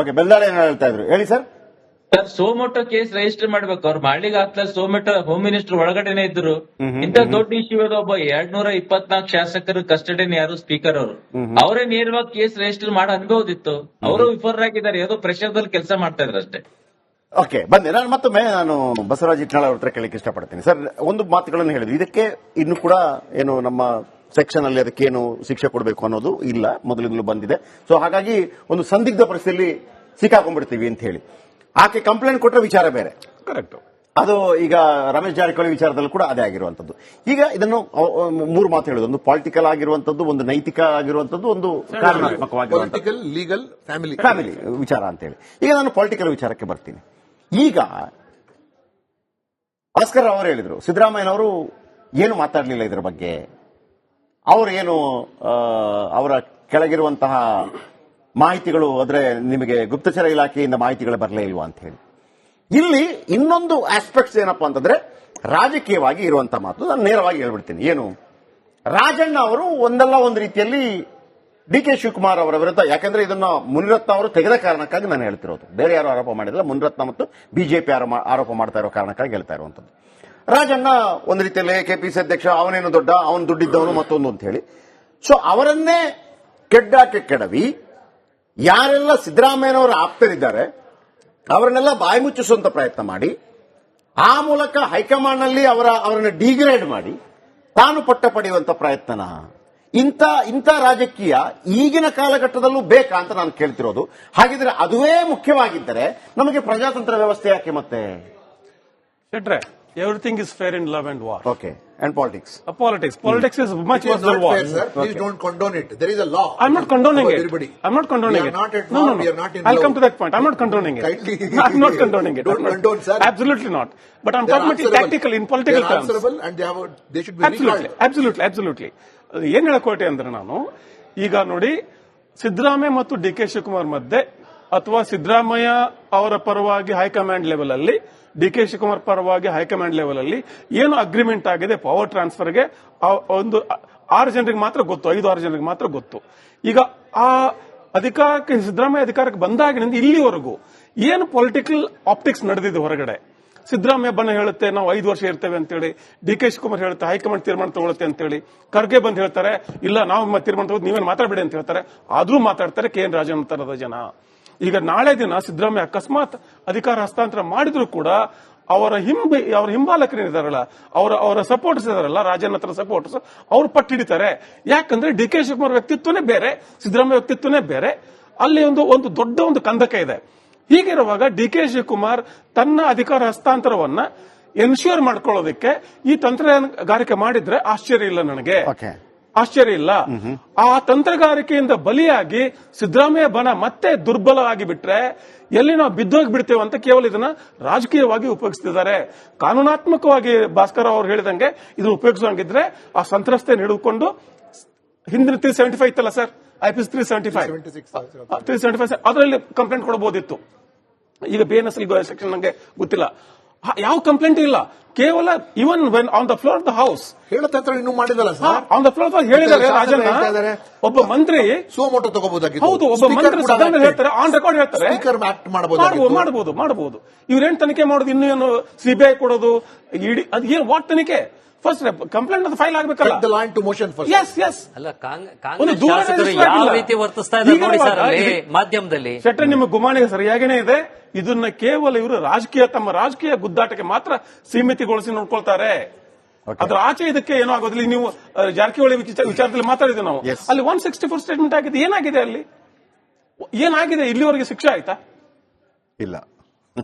Okay, Beldale ಏನ್ ಹೇಳ್ತಾ ಇದ್ರು ಹೇಳಿ sir. Sir, suo motu case register ಮಾಡ್ಬೇಕು. ಅವ್ರು ಮಾಡ್ಲಿಕ್ಕೆ ಆಗ್ತಲ್ಲ. ಸೋಮೋಟೋ ಹೋಮ್ ಮಿನಿಸ್ಟರ್ ಒಳಗಡೆನೆ ಇದ್ರು. ಇಂತ ದೊಡ್ಡ ಇಶ್ಯೂ ಅದು. ಒಬ್ಬ 224 ಶಾಸಕರು ಕಸ್ಟಡಿನ ಯಾರು ಸ್ಪೀಕರ್ ಅವರು, ಅವರೇ ನೇರವಾಗಿ ಕೇಸ್ ರಿಜಿಸ್ಟರ್ ಮಾಡೋ ಅನುಭವದಿತ್ತು. ಅವರು ವಿಫಲರಾಗಿದ್ದಾರೆ. ಯಾವುದೋ ಪ್ರೆಷರ್ದಲ್ಲಿ ಕೆಲಸ ಮಾಡ್ತಾ ಇದ್ರು ಅಷ್ಟೇ. ಓಕೆ, ಬಂದೆ. ನಾನು ಮತ್ತೊಮ್ಮೆ ಬಸವರಾಜ್ ಇಟ್ನಾಳ್ ಅವ್ರ ಹತ್ರ ಕೇಳಲಿಕ್ಕೆ ಇಷ್ಟಪಡ್ತೀನಿ ಸರ್. ಒಂದು ಮಾತುಗಳನ್ನು ಹೇಳಿದ್ರು, ಇದಕ್ಕೆ ಇನ್ನು ಕೂಡ ಏನು ನಮ್ಮ ಸೆಕ್ಷನ್ ಅಲ್ಲಿ ಅದಕ್ಕೇನು ಶಿಕ್ಷೆ ಕೊಡಬೇಕು ಅನ್ನೋದು ಇಲ್ಲ, ಮೊದಲಿಂದಲೂ ಬಂದಿದೆ. ಸೊ ಹಾಗಾಗಿ ಒಂದು ಸಂದಿಗ್ಧ ಪರಿಸ್ಥಿತಿಯಲ್ಲಿ ಸಿಕ್ಕಾಕೊಂಡ್ಬಿಡ್ತೀವಿ ಅಂತ ಹೇಳಿ ಆಕೆ ಕಂಪ್ಲೇಂಟ್ ಕೊಟ್ಟರೆ ವಿಚಾರ ಬೇರೆ. ಕರೆಕ್ಟ್. ಅದು ಈಗ ರಮೇಶ್ ಜಾರಕಿಹೊಳಿ ವಿಚಾರದಲ್ಲೂ ಕೂಡ ಅದೇ ಆಗಿರುವಂತದ್ದು. ಈಗ ಇದನ್ನು ಮೂರು ಮಾತು ಹೇಳೋದು, ಒಂದು ಪಾಲಿಟಿಕಲ್ ಆಗಿರುವಂತದ್ದು, ಒಂದು ನೈತಿಕ ಆಗಿರುವಂತದ್ದು, ಒಂದು ಕಾರಣಾತ್ಮಕವಾಗಿರುವಂತದ್ದು, ಲೀಗಲ್, ಫ್ಯಾಮಿಲಿ ವಿಚಾರ ಅಂತ ಹೇಳಿ. ಈಗ ನಾನು ಪಾಲಿಟಿಕಲ್ ವಿಚಾರಕ್ಕೆ ಬರ್ತೀನಿ. ಈಗ ಭಾಸ್ಕರ್ ಅವರು ಹೇಳಿದ್ರು, ಸಿದ್ದರಾಮಯ್ಯನವರು ಏನು ಮಾತಾಡಲಿಲ್ಲ ಇದರ ಬಗ್ಗೆ, ಅವರೇನು ಅವರ ಕೆಳಗಿರುವಂತಹ ಮಾಹಿತಿಗಳು ಅಂದ್ರೆ ನಿಮಗೆ ಗುಪ್ತಚರ ಇಲಾಖೆಯಿಂದ ಮಾಹಿತಿಗಳು ಬರಲೇ ಇಲ್ವಾ ಅಂತ ಹೇಳಿ. ಇಲ್ಲಿ ಇನ್ನೊಂದು ಆಸ್ಪೆಕ್ಟ್ಸ್ ಏನಪ್ಪಾ ಅಂತಂದ್ರೆ ರಾಜಕೀಯವಾಗಿ ಇರುವಂತಹ ಮಾತು. ನಾನು ನೇರವಾಗಿ ಹೇಳ್ಬಿಡ್ತೀನಿ. ಏನು, ರಾಜಣ್ಣ ಅವರು ಒಂದಲ್ಲ ಒಂದು ರೀತಿಯಲ್ಲಿ ಡಿ ಕೆ ಶಿವಕುಮಾರ್ ಅವರ ವಿರುದ್ಧ, ಯಾಕಂದ್ರೆ ಇದನ್ನ ಮುನಿರತ್ನ ಅವರು ತೆಗೆದ ಕಾರಣಕ್ಕಾಗಿ ನಾನು ಹೇಳ್ತಿರೋದು, ಬೇರೆ ಯಾರು ಆರೋಪ ಮಾಡಿಲ್ಲ, ಮುನಿರತ್ನ ಮತ್ತು ಬಿಜೆಪಿ ಆರೋಪ ಮಾಡ್ತಾ ಇರೋ ಕಾರಣಕ್ಕಾಗಿ ಹೇಳ್ತಾ ಇರುವಂತದ್ದು. ರಾಜಣ್ಣ ಒಂದು ರೀತಿಯಲ್ಲಿ ಕೆಪಿಸಿ ಅಧ್ಯಕ್ಷ, ಅವನೇನು ದೊಡ್ಡ, ಅವನು ದುಡ್ಡಿದ್ದವನು ಮತ್ತೊಂದು ಅಂತ ಹೇಳಿ. ಸೊ ಅವರನ್ನೇ ಕೆಡವಿ ಯಾರೆಲ್ಲ ಸಿದ್ದರಾಮಯ್ಯನವರ ಆಪ್ತರಿದ್ದಾರೆ ಅವರನ್ನೆಲ್ಲ ಬಾಯಿ ಮುಚ್ಚಿಸುವಂತ ಪ್ರಯತ್ನ ಮಾಡಿ, ಆ ಮೂಲಕ ಹೈಕಮಾಂಡ್ ನಲ್ಲಿ ಅವರನ್ನು ಡಿಗ್ರೇಡ್ ಮಾಡಿ ತಾನು ಪಟ್ಟ ಪಡೆಯುವಂತ ಪ್ರಯತ್ನ, ಇಂಥ ರಾಜಕೀಯ ಈಗಿನ ಕಾಲಘಟ್ಟದಲ್ಲೂ ಬೇಕಾ ಅಂತ ನಾನು ಕೇಳ್ತಿರೋದು. ಹಾಗಿದ್ರೆ ಅದುವೇ ಮುಖ್ಯವಾಗಿದ್ದರೆ ನಮಗೆ ಪ್ರಜಾತಂತ್ರ ವ್ಯವಸ್ಥೆ ಯಾಕೆ ಮತ್ತೆ? ಶೆಟ್ರೆ, everything is fair in love and war. Okay, and politics. Politics is much worse than war. Fair, sir. Please don't condone it. There is a law. I'm not condoning it. Everybody. I'm not condoning We it. are not at No. war. We are not in I'll love. come to that point. I'm not condoning it. Kindly. I'm not condoning it. Don't condone, sir. Absolutely not. But I'm They are talking about answerable. tactical, in political They are terms. answerable and they should be recalled. Absolutely. ಏನ್ ಹೇಳಕೋಟೆ ಅಂದ್ರೆ ನಾನು ಈಗ ನೋಡಿ, ಸಿದ್ದರಾಮಯ್ಯ ಮತ್ತು D K Shivakumar ಮಧ್ಯೆ ಅಥವಾ ಸಿದ್ದರಾಮಯ್ಯ ಅವರ ಪರವಾಗಿ ಹೈಕಮಾಂಡ್ ಲೆವೆಲ್ ಅಲ್ಲಿ, ಡಿ ಕೆ ಶಿವಕುಮಾರ್ ಪರವಾಗಿ ಹೈಕಮಾಂಡ್ ಲೆವೆಲ್ ಅಲ್ಲಿ ಏನು ಅಗ್ರಿಮೆಂಟ್ ಆಗಿದೆ ಪವರ್ ಟ್ರಾನ್ಸ್ಫರ್ಗೆ, ಒಂದು 6 ಜನರಿಗೆ ಮಾತ್ರ ಗೊತ್ತು, 5-6 ಜನರಿಗೆ ಮಾತ್ರ ಗೊತ್ತು. ಈಗ ಆ ಅಧಿಕಾರಕ್ಕೆ ಸಿದ್ದರಾಮಯ್ಯ ಅಧಿಕಾರಕ್ಕೆ ಬಂದಾಗಿನಿಂದ ಇಲ್ಲಿವರೆಗೂ ಏನು ಪೊಲಿಟಿಕಲ್ ಆಪ್ಟಿಕ್ಸ್ ನಡೆದಿದೆ ಹೊರಗಡೆ. ಸಿದ್ದರಾಮಯ್ಯ ಬನ್ನ ಹೇಳುತ್ತೆ ನಾವು 5 ವರ್ಷ ಇರ್ತೇವೆ ಅಂತೇಳಿ, ಡಿ ಕೆ ಶಿವಕುಮಾರ್ ಹೇಳುತ್ತೆ ಹೈಕಮಾಂಡ್ ತೀರ್ಮಾನ ತಗೊಳುತ್ತೆ ಅಂತೇಳಿ, ಖರ್ಗೆ ಬಂದು ಹೇಳ್ತಾರೆ ಇಲ್ಲ ನಾವು ತೀರ್ಮಾನ ತಗೋದು ನೀವೇನು ಮಾತಾಡಬೇಡಿ ಅಂತ ಹೇಳ್ತಾರೆ. ಆದ್ರೂ ಮಾತಾಡ್ತಾರೆ ಕೆ ಎನ್ ರಾಜನ್ ತರದ ಜನ. ಈಗ ನಾಳೆ ದಿನ ಸಿದ್ದರಾಮಯ್ಯ ಅಕಸ್ಮಾತ್ ಅಧಿಕಾರ ಹಸ್ತಾಂತರ ಮಾಡಿದ್ರು ಕೂಡ ಅವರ ಹಿಂಬಾಲಕರಿದ್ದಾರಲ್ಲ, ಅವರ ಸಪೋರ್ಟರ್ಸ್ ಇದಾರಲ್ಲ, ರಾಜನ್ ಹತ್ರ ಸಪೋರ್ಟರ್ಸ್, ಅವ್ರು ಪಟ್ಟಿಡಿತಾರೆ. ಯಾಕಂದ್ರೆ ಡಿ ಕೆ ಶಿವಕುಮಾರ್ ವ್ಯಕ್ತಿತ್ವನೇ ಬೇರೆ, ಸಿದ್ದರಾಮಯ್ಯ ವ್ಯಕ್ತಿತ್ವನೇ ಬೇರೆ. ಅಲ್ಲಿ ಒಂದು ದೊಡ್ಡ ಒಂದು ಕಂದಕ ಇದೆ. ಹೀಗಿರುವಾಗ ಡಿ ಕೆ ಶಿವಕುಮಾರ್ ತನ್ನ ಅಧಿಕಾರ ಹಸ್ತಾಂತರವನ್ನ ಎನ್ಶ್ಯೂರ್ ಮಾಡ್ಕೊಳ್ಳೋದಕ್ಕೆ ಈ ತಂತ್ರಗಾರಿಕೆ ಮಾಡಿದ್ರೆ ಆಶ್ಚರ್ಯ ಇಲ್ಲ ನನಗೆ. ಆಶ್ಚರ್ಯ ಇಲ್ಲ. ಆ ತಂತ್ರಗಾರಿಕೆಯಿಂದ ಬಲಿಯಾಗಿ ಸಿದ್ದರಾಮಯ್ಯ ಬಣ ಮತ್ತೆ ದುರ್ಬಲವಾಗಿ ಬಿಟ್ರೆ ಎಲ್ಲಿ ನಾವು ಬಿದ್ದೋಗಿ ಬಿಡ್ತೇವೆ ಅಂತ ಕೇವಲ ಇದನ್ನ ರಾಜಕೀಯವಾಗಿ ಉಪಯೋಗಿಸ್ತಿದ್ದಾರೆ. ಕಾನೂನಾತ್ಮಕವಾಗಿ ಭಾಸ್ಕರ್ ಅವರು ಹೇಳಿದಂಗೆ ಇದನ್ನು ಉಪಯೋಗಿಸುವಂಗಿದ್ರೆ ಆ ಸಂತ್ರಸ್ತೆಯನ್ನು ಹಿಡಿದುಕೊಂಡು ಹಿಂದಿನ 375 ಇತ್ತಲ್ಲ ಸರ್, IPC 375 ಅದರಲ್ಲಿ ಕಂಪ್ಲೇಂಟ್ ಕೊಡಬಹುದಿತ್ತು. ಈಗ BNS ಸೆಕ್ಷನ್ ನಂಗೆ ಗೊತ್ತಿಲ್ಲ, ಯಾವ ಕಂಪ್ಲೇಂಟ್ ಇಲ್ಲ. ಕೇವಲ even when on the floor of the house ಹೇಳತ್ರ ಇನ್ನೂ ಮಾಡಿದಲ್ಲ ಸರ್, ಆನ್ ದ ಫ್ಲೋರ್ ಹೇಳಿದ್ದಾರೆ ರಾಜಣ್ಣ. ಒಬ್ಬ ಮಂತ್ರಿ ಸೋಮೋಟೋ ತಗೋಬಹುದಾಗಿತ್ತು. ಹೌದು, ಒಬ್ಬ ಮಂತ್ರಿ ಸದನ ಹೇಳ್ತಾರೆ, ಆನ್ ರೆಕಾರ್ಡ್ ಹೇಳ್ತಾರೆ ಮಾಡಬಹುದು. ಇವ್ರೇನ್ ತನಿಖೆ ಮಾಡೋದು, ಇನ್ನೂ ಏನು CBI ಕೊಡೋದು, ಇಡಿ, ಅದು ಏನು ವಾಟ್ ತನಿಖೆ? ಫಸ್ಟ್ ಕಂಪ್ಲೇಂಟ್ ಅದು ಫೈಲ್ ಆಗಬೇಕಲ್ಲ. ಯಾವ ರೀತಿ ವರ್ತಿಸ್ತಾ ಇದ್ದಾರೆ ನೋಡಿ ಸರ್ ಅಲ್ಲಿ ಮಾಧ್ಯಮದಲ್ಲಿ. ಶೆಟ್ಟಿ, ನಿಮ್ಮ ಗುಮಾನಿಗೆ ಸರಿಯಾಗಿನೇ ಇದೆ. ಇದನ್ನ ಕೇವಲ ಇವರು ತಮ್ಮ ರಾಜಕೀಯ ಗುದ್ದಾಟಕ್ಕೆ ಮಾತ್ರ ಸೀಮಿತಗೊಳಿಸಿ ನೋಡ್ಕೊಳ್ತಾರೆ. ಅದ್ರ ಆಚೆ ಇದಕ್ಕೆ ಏನೋ ಆಗೋದಿಲ್ಲ. ನೀವು ಜಾರಕಿಹೊಳಿ ವಿಚಾರದಲ್ಲಿ ಮಾತಾಡಿದ್ವಿ ನಾವು. ಅಲ್ಲಿ 164 ಸ್ಟೇಟ್ಮೆಂಟ್ ಆಗಿದೆ. ಏನಾಗಿದೆ ಅಲ್ಲಿ? ಏನಾಗಿದೆ? ಇಲ್ಲಿವರೆಗೆ ಶಿಕ್ಷೆ ಆಯ್ತಾ? ಇಲ್ಲ.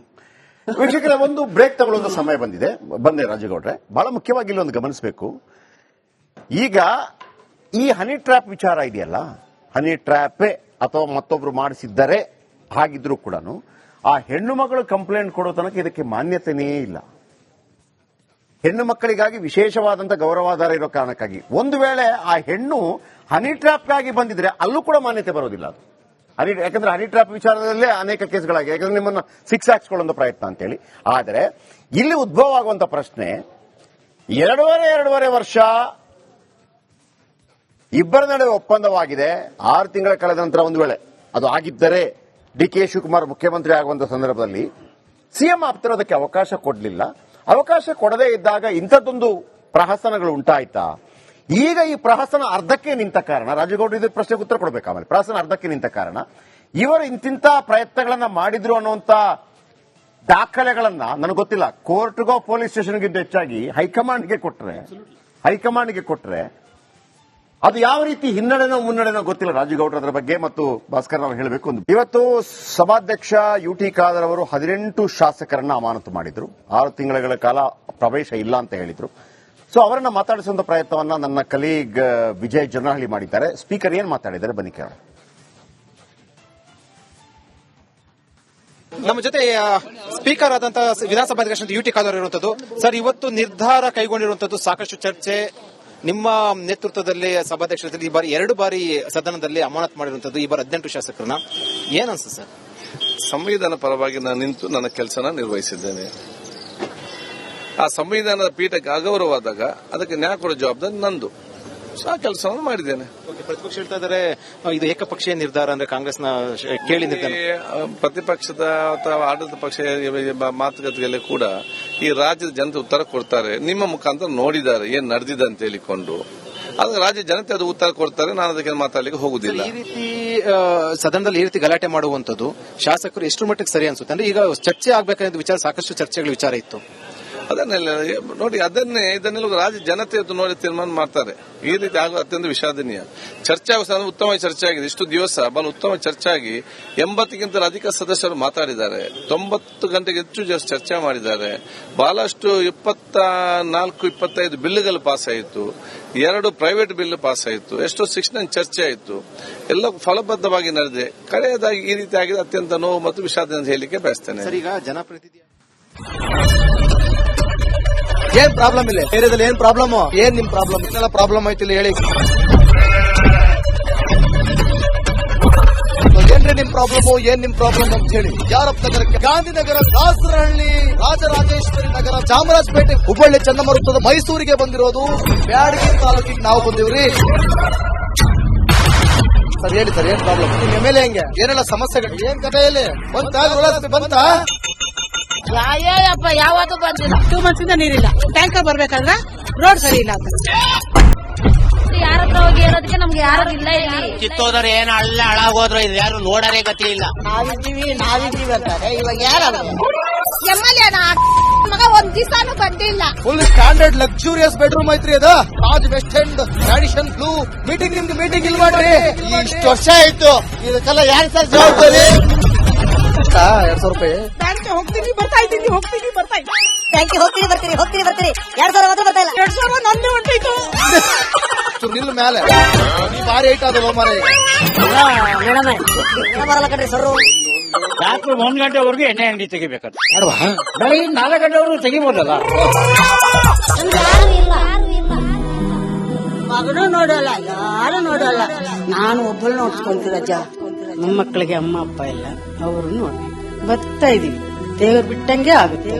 ವೀಕ್ಷಕರೇ, ಒಂದು ಬ್ರೇಕ್ ತಗೊಳ್ಳೋದು ಸಮಯ ಬಂದೆ ರಾಜೇಗೌಡ್ರೆ. ಬಹಳ ಮುಖ್ಯವಾಗಿ ಇಲ್ಲೊಂದು ಗಮನಿಸಬೇಕು. ಈಗ ಈ ಹನಿ ಟ್ರ್ಯಾಪ್ ವಿಚಾರ ಇದೆಯಲ್ಲ, ಹನಿ ಟ್ರ್ಯಾಪೇ ಅಥವಾ ಮತ್ತೊಬ್ರು ಮಾಡಿಸಿದ್ದರೆ ಹಾಗಿದ್ರೂ ಕೂಡ ಆ ಹೆಣ್ಣು ಮಗಳು ಕಂಪ್ಲೇಂಟ್ ಕೊಡೋ ತನಕ ಇದಕ್ಕೆ ಮಾನ್ಯತೆನೇ ಇಲ್ಲ. ಹೆಣ್ಣು ಮಕ್ಕಳಿಗಾಗಿ ವಿಶೇಷವಾದಂತಹ ಗೌರವಾಧಾರ ಇರೋ ಕಾರಣಕ್ಕಾಗಿ ಒಂದು ವೇಳೆ ಆ ಹೆಣ್ಣು ಹನಿ ಟ್ರ್ಯಾಪ್ಗಾಗಿ ಬಂದಿದ್ರೆ ಅಲ್ಲೂ ಕೂಡ ಮಾನ್ಯತೆ ಬರೋದಿಲ್ಲ. ಅದು ಯಾಕಂದ್ರೆ ಹನಿ ಟ್ರ್ಯಾಪ್ ವಿಚಾರದಲ್ಲೇ ಅನೇಕ ಕೇಸ್ಗಳಾಗಿದೆ, ಯಾಕಂದ್ರೆ ನಿಮ್ಮನ್ನ 6 ಹಾಕ್ಸ್ಕೊಳ್ಳೋ ಪ್ರಯತ್ನ ಅಂತೇಳಿ. ಆದರೆ ಇಲ್ಲಿ ಉದ್ಭವ ಆಗುವಂತ ಪ್ರಶ್ನೆ, 2.5 ವರ್ಷ ಇಬ್ಬರ ನಡುವೆ ಒಪ್ಪಂದವಾಗಿದೆ. 6 ತಿಂಗಳ ಕಳೆದ ನಂತರ ಒಂದು ವೇಳೆ ಅದು ಆಗಿದ್ದರೆ ಡಿ.ಕೆ. ಶಿವಕುಮಾರ್ ಮುಖ್ಯಮಂತ್ರಿ ಆಗುವಂತ ಸಂದರ್ಭದಲ್ಲಿ ಸಿಎಂ ಆಪ್ತಿರೋದಕ್ಕೆ ಅವಕಾಶ ಕೊಡಲಿಲ್ಲ. ಅವಕಾಶ ಕೊಡದೇ ಇದ್ದಾಗ ಇಂಥದ್ದೊಂದು ಪ್ರಹಸನಗಳು ಉಂಟಾಯ್ತಾ? ಈಗ ಈ ಪ್ರಹಸನ ಅರ್ಧಕ್ಕೆ ನಿಂತ ಕಾರಣ, ರಾಜೇಗೌಡರು ಇದ್ರ ಪ್ರಶ್ನೆಗೆ ಉತ್ತರ ಕೊಡಬೇಕು. ಆಮೇಲೆ ಪ್ರಹಸನ ಅರ್ಧಕ್ಕೆ ನಿಂತ ಕಾರಣ ಇವರು ಇಂತಿಂತ ಪ್ರಯತ್ನಗಳನ್ನ ಮಾಡಿದ್ರು ಅನ್ನುವಂತ ದಾಖಲೆಗಳನ್ನ ನನಗೆ ಗೊತ್ತಿಲ್ಲ, ಕೋರ್ಟ್ಗೋ ಪೊಲೀಸ್ ಸ್ಟೇಷನ್ಗಿಂತ ಹೆಚ್ಚಾಗಿ ಹೈಕಮಾಂಡ್ಗೆ ಕೊಟ್ರೆ ಅದು ಯಾವ ರೀತಿ ಹಿನ್ನಡೆನೋ ಮುನ್ನಡೆನೋ ಗೊತ್ತಿಲ್ಲ ರಾಜೇಗೌಡರು ಅದರ ಬಗ್ಗೆ. ಮತ್ತು ಭಾಸ್ಕರ್ ನಾವು ಹೇಳಬೇಕು, ಇವತ್ತು ಸಭಾಧ್ಯಕ್ಷ ಯುಟಿ ಖಾದರ್ ಅವರು 18 ಶಾಸಕರನ್ನ ಅಮಾನತು ಮಾಡಿದ್ರು. 6 ತಿಂಗಳ ಕಾಲ ಪ್ರವೇಶ ಇಲ್ಲ ಅಂತ ಹೇಳಿದ್ರು. ಸೊ ಅವರನ್ನ ಮಾತಾಡಿಸುವಂತ ಪ್ರಯತ್ನವನ್ನ ನನ್ನ ಕಲೀಗ್ ವಿಜಯ್ ಜನಹಳ್ಳಿ ಮಾಡಿದ್ದಾರೆ. ಸ್ಪೀಕರ್ ಏನ್ ಮಾತಾಡಿದ್ದಾರೆ ಬನ್ನಿ ಕೇಳೋಣ. ನಮ್ಮ ಜೊತೆ ಸ್ಪೀಕರ್ ಆದಂತಹ ವಿಧಾನಸಭಾಧ್ಯಕ್ಷ ಯುಟಿ ಖಾದರ್ ಇರುವಂತದ್ದು. ಸರ್, ಇವತ್ತು ನಿರ್ಧಾರ ಕೈಗೊಂಡಿರುವಂತದ್ದು ಸಾಕಷ್ಟು ಚರ್ಚೆ. ನಿಮ್ಮ ನೇತೃತ್ವದಲ್ಲಿ ಸಭಾಧ್ಯಕ್ಷರಲ್ಲಿ ಈ ಬಾರಿ 2 ಬಾರಿ ಸದನದಲ್ಲಿ ಅಮಾನತು ಮಾಡಿರುವಂತದ್ದು, ಈ ಬಾರಿ 18 ಶಾಸಕರನ್ನ. ಏನ್ ಅನ್ಸುತ್ತೆ ಸರ್? ಸಂವಿಧಾನ ಪರವಾಗಿ ನಾನು ನಿಂತು ನನ್ನ ಕೆಲಸನ ನಿರ್ವಹಿಸಿದ್ದೇನೆ. ಆ ಸಂವಿಧಾನದ ಪೀಠಕ್ಕೆ ಅಗೌರವವಾದಾಗ ಅದಕ್ಕೆ ನ್ಯಾಯ ಕೊಡೋ ಜವಾಬ್ದಾರಿ ನಂದು. ಆ ಕೆಲಸವನ್ನು ಮಾಡಿದ್ದೇನೆ. ಪ್ರತಿಪಕ್ಷ ಹೇಳ್ತಾ ಇದ್ದಾರೆ ಇದು ಏಕಪಕ್ಷೀಯ ನಿರ್ಧಾರ, ಅಂದ್ರೆ ಕಾಂಗ್ರೆಸ್ನ ಕೇಳಿ ನಿರ್ಧಾರ. ಪ್ರತಿಪಕ್ಷದ ಅಥವಾ ಆಡಳಿತ ಪಕ್ಷ ಮಾತುಕತೆಯಲ್ಲಿ ಕೂಡ ಈ ರಾಜ್ಯದ ಜನತೆ ಉತ್ತರ ಕೊಡ್ತಾರೆ. ನಿಮ್ಮ ಮುಖಾಂತರ ನೋಡಿದ್ದಾರೆ ಏನ್ ನಡೆದಿದೆ ಅಂತ ಹೇಳಿಕೊಂಡು, ಆದ್ರೆ ರಾಜ್ಯ ಜನತೆ ಅದು ಉತ್ತರ ಕೊಡ್ತಾರೆ. ನಾನು ಅದಕ್ಕೆ ಮಾತಾಡ್ಲಿಕ್ಕೆ ಹೋಗುದಿಲ್ಲ. ಈ ರೀತಿ ಸದನದಲ್ಲಿ ಈ ರೀತಿ ಗಲಾಟೆ ಮಾಡುವಂತದ್ದು ಶಾಸಕರು ಎಷ್ಟು ಮಟ್ಟಿಗೆ ಸರಿ ಅನ್ಸುತ್ತೆ? ಅಂದ್ರೆ ಈಗ ಚರ್ಚೆ ಆಗ್ಬೇಕಾದ ವಿಚಾರ, ಸಾಕಷ್ಟು ಚರ್ಚೆಗಳ ವಿಚಾರ ಇತ್ತು. ಅದನ್ನೆಲ್ಲ ನೋಡಿ, ಇದನ್ನೆಲ್ಲ ರಾಜ್ಯ ಜನತೆ ನೋಡಿ ತೀರ್ಮಾನ ಮಾಡ್ತಾರೆ. ಈ ರೀತಿ ಆಗುವ ಅತ್ಯಂತ ವಿಷಾದನೀಯ. ಚರ್ಚೆ ಆಗುವ ಉತ್ತಮ ಚರ್ಚೆ ಆಗಿದೆ. ಇಷ್ಟು ದಿವಸ ಉತ್ತಮ ಚರ್ಚೆ ಆಗಿ 80ಕ್ಕಿಂತ ಅಧಿಕ ಸದಸ್ಯರು ಮಾತಾಡಿದ್ದಾರೆ. 90 ಗಂಟೆಗೆ ಹೆಚ್ಚು ಚರ್ಚೆ ಮಾಡಿದ್ದಾರೆ. ಬಹಳಷ್ಟು 24-25 ಬಿಲ್ಗಳು ಪಾಸ್ ಆಯಿತು. 2 ಪ್ರೈವೇಟ್ ಬಿಲ್ ಪಾಸ್ ಆಯಿತು. ಎಷ್ಟೋ ಶಿಕ್ಷಣ ಚರ್ಚೆ ಆಯಿತು. ಎಲ್ಲ ಫಲಬದ್ಧವಾಗಿ ನಡೆದಿದೆ. ಕಡೆಯದಾಗಿ ಈ ರೀತಿ ಆಗಿದೆ. ಅತ್ಯಂತ ನೋವು ಮತ್ತು ವಿಷಾದ ಅಂತ ಹೇಳಲಿಕ್ಕೆ ಬಯಸ್ತೇನೆ. ಸರ್, ಈಗ ಜನಪ್ರತಿನಿಧಿ ಏನ್ ಪ್ರಾಬ್ಲಮ್ ಇಲ್ಲ ಏರಿಯಾದಲ್ಲಿ? ಏನ್ ಪ್ರಾಬ್ಲಮ್? ಏನ್ ನಿಮ್ ಪ್ರಾಬ್ಲಮ್? ಇದೆಲ್ಲ ಪ್ರಾಬ್ಲಮ್ ಆಯ್ತಿಲ್ಲ ಹೇಳಿ. ಏನ್ರಿ ನಿಮ್ ಪ್ರಾಬ್ಲಮ್? ಏನ್ ನಿಮ್ ಪ್ರಾಬ್ಲಮ್ ಅಂತ ಹೇಳಿ. ಯಾರಪ್ಪ ನಗರಕ್ಕೆ? ಗಾಂಧಿನಗರ, ದಾಸರಹಳ್ಳಿ, ರಾಜರಾಜೇಶ್ವರಿ ನಗರ, ಚಾಮರಾಜಪೇಟೆ, ಹುಬ್ಬಳ್ಳಿ, ಚನ್ನಮರುತ್ತದ, ಮೈಸೂರಿಗೆ ಬಂದಿರೋದು. ಬ್ಯಾಡಗಿ ತಾಲೂಕಿಗೆ ನಾವು ಬಂದಿವ್ರಿ. ಸರ್ ಹೇಳಿ ಸರ್, ಏನ್ ಪ್ರಾಬ್ಲಮ್? ನಿಮ್ ಎಮ್ ಎಲ್ ಎ ಹೆಂಗೆ? ಏನೆಲ್ಲ ಸಮಸ್ಯೆಗಳು? ಏನ್ ಕಥೆಯಲ್ಲಿ ಬಂತ? ಯಾಯಪ್ಪ ಯಾವತ್ತೂ ಬಂದಿಲ್ಲ. 2 months ಇಂದ ನೀರಿಲ್ಲ. ಟ್ಯಾಂಕರ್ ಬರ್ಬೇಕಾದ್ರೆ ರೋಡ್ ಸರಿ ಇಲ್ಲ ಅಂತ ಯಾರ ಹತ್ರ ಹೋಗಿ ಹೇಳೋದಕ್ಕೆ ನಮ್ಗೆ ಯಾರು ಇಲ್ಲ. ಕಿತ್ತೋದ್ರೆ ಏನು ಅಲ್ಲ ಹಾಳಾಗೋದ್ರು ಇದು ಯಾರು ನೋಡರೇ ಗತಿ ಇಲ್ಲ. ನಾವಿದ್ದೀವಿ ಅಂತಾರೆ. ಇವಾಗ ಯಾರು ಎಮ್ಎಲ್ಎ ಮಗ ಒಂದ್ ದಿವಸಾನು ಬಂದಿಲ್ಲ. ಫುಲ್ ಸ್ಟ್ಯಾಂಡರ್ಡ್ ಲಕ್ಸುರಿಯಸ್ ಬೆಡ್ರೂಮ್ ಐತ್ರಿ ಅದು. Taj west end tradition blue. ನಿಮ್ಗೆ ಮೀಟಿಂಗ್ ಇಲ್ಲಿ ಮಾಡ್ರಿ. ಇಷ್ಟು ವರ್ಷ ಆಯ್ತು. ಇದಕ್ಕೆಲ್ಲ ಯಾರು ಸರ್ ಜವಾಬ್ದಾರಿ? 2,000 ರೂಪಾಯಿ ಬ್ಯಾಂಕ್ ಹೋಗ್ತೀನಿ ಬರ್ತಾ ಇದ್ದೀನಿ. ಬ್ಯಾಂಕಿಗೆ ಹೋಗ್ತೀನಿ ಬರ್ತೀನಿ 2,000 ಮಾತ್ರ ಬರ್ತಾ ಇಲ್ಲ. 2,000 ನಂದು ಹೊಂಟಿತ್ತು. ನಿಲ್ ಮೇಲೆ ಭಾರಿ ಐಟ್ ಅದು ಮಾರ. ಮೇಡಮ್ ಬರಲ್ಲ ಕಣ್ರಿ ಸರ್. ರಾತ್ರಿ 1 ಗಂಟೆವರೆಗೂ ಎಣ್ಣೆ ಅಂಗಡಿ ತೆಗಿಬೇಕಾದ್ರೆ ಬೆಳಗ್ಗೆ 4 ಗಂಟೆವರೆಗೂ ತೆಗಿಬೋದಲ್ಲ. ಮಗನೂ ನೋಡಲ್ಲ, ಯಾರು ನೋಡಲ್ಲ. ನಾನು ಒಬ್ಬಳು ನೋಡ್ಸ್ಕೊಂತೀರಜ್ಜ. ನಮ್ಮ ಮಕ್ಕಳಿಗೆ ಅಮ್ಮ ಅಪ್ಪ ಇಲ್ಲ, ಅವರು ನೋಡಿ ಬರ್ತಾ ಇದೀವಿ. ದೇವರು ಬಿಟ್ಟಂಗೆ ಆಗುತ್ತೆ.